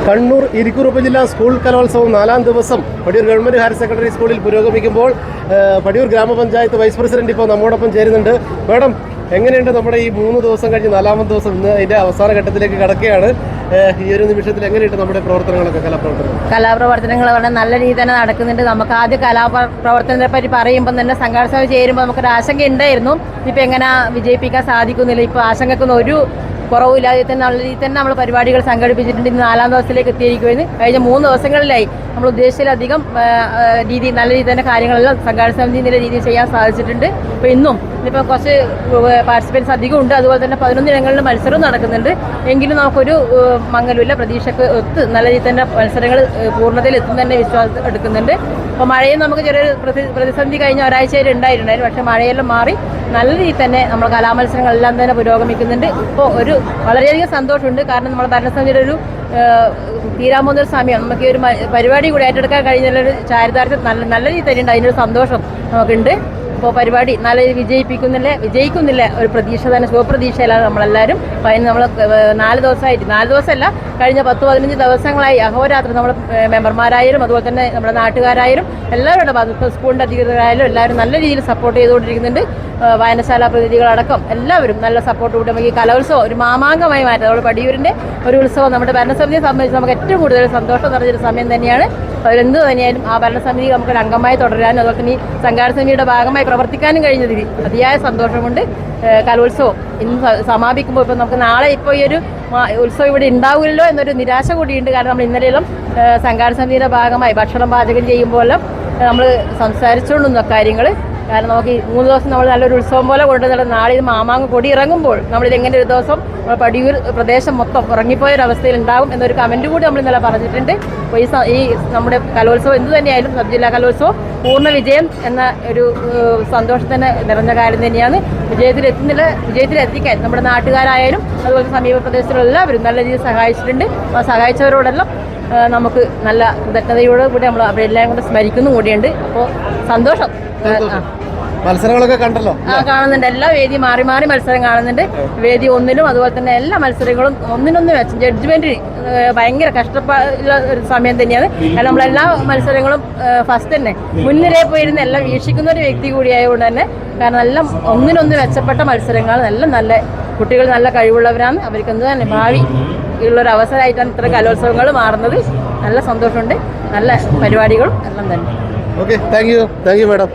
കണ്ണൂർ ഇരിക്കൂർ ഉപജില്ലാ സ്കൂൾ കലോത്സവം 4-ാം ദിവസം പടിയൂർ ഗവൺമെൻറ് ഹയർ സെക്കൻഡറി സ്കൂളിൽ പുരോഗമിക്കുമ്പോൾ പടിയൂർ ഗ്രാമപഞ്ചായത്ത് വൈസ് പ്രസിഡന്റ് ഇപ്പോൾ നമ്മോടൊപ്പം ചേരുന്നുണ്ട്. മാഡം, എങ്ങനെയുണ്ട് നമ്മുടെ ഈ 3 ദിവസം കഴിഞ്ഞ് 4-ാമത്തെ ദിവസം ഇന്ന് അതിൻ്റെ അവസാന ഘട്ടത്തിലേക്ക് കടക്കുകയാണ്? ഈ ഒരു നിമിഷത്തിൽ എങ്ങനെയുണ്ട് നമ്മുടെ പ്രവർത്തനങ്ങളൊക്കെ, കലാപ്രവർത്തനങ്ങൾ വളരെ നല്ല രീതിയിൽ തന്നെ നടക്കുന്നുണ്ട്. നമുക്ക് ആദ്യം കലാപ്രവർത്തനത്തെ പറ്റി പറയുമ്പോൾ തന്നെ സംഘാടന ചേരുമ്പോൾ നമുക്കൊരു ആശങ്ക ഉണ്ടായിരുന്നു, ഇപ്പം എങ്ങനെ വിജയിപ്പിക്കാൻ സാധിക്കുന്നില്ല. ഇപ്പോൾ ആശങ്കക്കൊന്നും ഒരു കുറവില്ലാതെ തന്നെ നല്ല രീതിയിൽ തന്നെ നമ്മൾ പരിപാടികൾ സംഘടിപ്പിച്ചിട്ടുണ്ട്. ഇന്ന് 4-ാം ദിവസത്തിലേക്ക് എത്തിയിരിക്കുകയാണ്. കഴിഞ്ഞ 3 ദിവസങ്ങളിലായി നമ്മൾ ഉദ്ദേശിച്ചതിലധികം നല്ല രീതിയിൽ തന്നെ കാര്യങ്ങളെല്ലാം സംഘാടന സമിതി നില രീതിയിൽ ചെയ്യാൻ സാധിച്ചിട്ടുണ്ട്. അപ്പോൾ ഇന്നിപ്പോൾ കുറച്ച് പാർട്ടിസിപ്പൻസ് അധികം ഉണ്ട്. അതുപോലെ തന്നെ 11 ഇനങ്ങളിൽ മത്സരവും നടക്കുന്നുണ്ട്. എങ്കിലും നമുക്കൊരു മങ്ങലുമില്ല, പ്രതീക്ഷയ്ക്ക് ഒത്ത് നല്ല രീതിയിൽ തന്നെ മത്സരങ്ങൾ പൂർണ്ണതയിൽ എത്തും തന്നെ വിശ്വാസം എടുക്കുന്നുണ്ട്. അപ്പോൾ മഴയും നമുക്ക് ചെറിയൊരു പ്രതിസന്ധി കഴിഞ്ഞ ഒരാഴ്ചയിൽ ഉണ്ടായിട്ടുണ്ടായിരുന്നു. പക്ഷേ മഴയെല്ലാം മാറി നല്ല രീതിയിൽ തന്നെ നമ്മൾ കലാമത്സരങ്ങളെല്ലാം തന്നെ പുരോഗമിക്കുന്നുണ്ട്. ഇപ്പോൾ ഒരു വളരെയധികം സന്തോഷമുണ്ട്. കാരണം നമ്മുടെ ഭരണസമിതിയുടെ ഒരു തീരാൻ പോകുന്നൊരു സമയം നമുക്ക് ഈ ഒരു പരിപാടി കൂടി ഏറ്റെടുക്കാൻ കഴിഞ്ഞൊരു ചാരിതാർത്ഥ്യം നല്ല രീതിയിൽ തന്നെയുണ്ട്. അതിനൊരു സന്തോഷം നമുക്കുണ്ട്. ഇപ്പോൾ പരിപാടി നല്ല രീതിയിൽ വിജയിക്കുന്നില്ല ഒരു പ്രതീക്ഷ തന്നെ, ശുഭപ്രതീക്ഷയിലാണ് നമ്മളെല്ലാവരും. അപ്പോൾ അതിന് നമ്മൾ 4 ദിവസമല്ല, കഴിഞ്ഞ 10-15 ദിവസങ്ങളായി അഹോരാത്രം നമ്മൾ മെമ്പർമാരായാലും അതുപോലെ തന്നെ നമ്മുടെ നാട്ടുകാരായാലും എല്ലാവരുടെ ഭാഗത്ത് സ്കൂളിൻ്റെ അധികൃതരായാലും എല്ലാവരും നല്ല രീതിയിൽ സപ്പോർട്ട് ചെയ്തുകൊണ്ടിരിക്കുന്നുണ്ട്. വായനശാല പ്രതിനിധികളടക്കം എല്ലാവരും നല്ല സപ്പോർട്ട് കൂടി നമുക്ക് ഈ കലോത്സവം ഒരു മാമാങ്കമായി മാറ്റാം. നമ്മൾ പടിയൂരിൻ്റെ ഒരു ഉത്സവം നമ്മുടെ ഭരണസമിതിയെ സംബന്ധിച്ച് നമുക്ക് ഏറ്റവും കൂടുതൽ സന്തോഷം നിറഞ്ഞൊരു സമയം തന്നെയാണ്. അതിലെന്ത് തന്നെയായാലും ആ ഭരണസമിതി നമുക്കൊരു അംഗമായി തുടരാനും അതുപോലെ തന്നെ ഈ സംഘാടന സമിതിയുടെ ഭാഗമായി പ്രവർത്തിക്കാനും കഴിഞ്ഞതിൽ അതിയായ സന്തോഷമുണ്ട്. കലോത്സവം ഇന്ന് സമാപിക്കുമ്പോൾ ഇപ്പോൾ നമുക്ക് നാളെ ഇപ്പോൾ ഈ ഒരു ഉത്സവം ഇവിടെ ഉണ്ടാവില്ലല്ലോ എന്നൊരു നിരാശ കൂടിയുണ്ട്. കാരണം നമ്മൾ ഇന്നലെയെല്ലാം സംഘാടന സമിതിയുടെ ഭാഗമായി ഭക്ഷണം പാചകം ചെയ്യുമ്പോഴെല്ലാം നമ്മൾ സംസാരിച്ചുകൊണ്ടുന്ന കാര്യങ്ങൾ. കാരണം നമുക്ക് ഈ 3 ദിവസം നമ്മൾ നല്ലൊരു ഉത്സവം പോലെ കൊണ്ടുവന്നാൽ നാളെ ഇത് മാമാങ്കം കൊടി ഇറങ്ങുമ്പോൾ നമ്മളിതെങ്ങനെ ഒരു ദിവസം പടിയൂർ പ്രദേശം മൊത്തം ഉറങ്ങിപ്പോയൊരവസ്ഥയിൽ ഉണ്ടാകും എന്നൊരു കമൻറ്റ് കൂടി നമ്മൾ ഇന്നലെ പറഞ്ഞിട്ടുണ്ട്. അപ്പോൾ ഈ നമ്മുടെ കലോത്സവം എന്തു തന്നെയായാലും സബ് ജില്ലാ കലോത്സവം പൂർണ്ണ വിജയം എന്ന ഒരു സന്തോഷത്തിന് നിറഞ്ഞ കാര്യം തന്നെയാണ്. വിജയത്തിലെത്തിക്കാൻ നമ്മുടെ നാട്ടുകാരായാലും അതുപോലെ സമീപ പ്രദേശത്തുള്ള എല്ലാവരും നല്ല രീതിയിൽ സഹായിച്ചിട്ടുണ്ട്. ആ സഹായിച്ചവരോടെല്ലാം നമുക്ക് നല്ല കൃതജ്ഞതയോട് കൂടി നമ്മൾ അവരെല്ലാം കൂടെ സ്മരിക്കുന്നു കൂടിയുണ്ട്. അപ്പോൾ സന്തോഷം. മത്സരങ്ങളൊക്കെ കണ്ടല്ലോ? കാണുന്നുണ്ട്. എല്ലാ വേദി മാറി മത്സരം കാണുന്നുണ്ട്. വേദി 1-ലും അതുപോലെ തന്നെ എല്ലാ മത്സരങ്ങളും ഒന്നിനൊന്ന് വെച്ച് ജഡ്ജ്മെന്റ് ഭയങ്കര കഷ്ടപ്പാടുള്ള ഒരു സമയം തന്നെയാണ്. കാരണം നമ്മളെല്ലാ മത്സരങ്ങളും ഫസ്റ്റ് തന്നെ മുൻനിരയിൽ പോയിരുന്ന എല്ലാം വീക്ഷിക്കുന്ന ഒരു വ്യക്തി കൂടിയായതുകൊണ്ട് തന്നെ കാരണം എല്ലാം ഒന്നിനൊന്ന് മെച്ചപ്പെട്ട മത്സരങ്ങൾ, നല്ല കുട്ടികൾ നല്ല കഴിവുള്ളവരാണ്. അവർക്ക് എന്ത് തന്നെ ഭാവി ഉള്ളൊരു അവസരമായിട്ടാണ് ഇത്തരം കലോത്സവങ്ങൾ മാറുന്നത്. നല്ല സന്തോഷമുണ്ട്. നല്ല പരിപാടികളും എല്ലാം തന്നെ. Okay, thank you madam.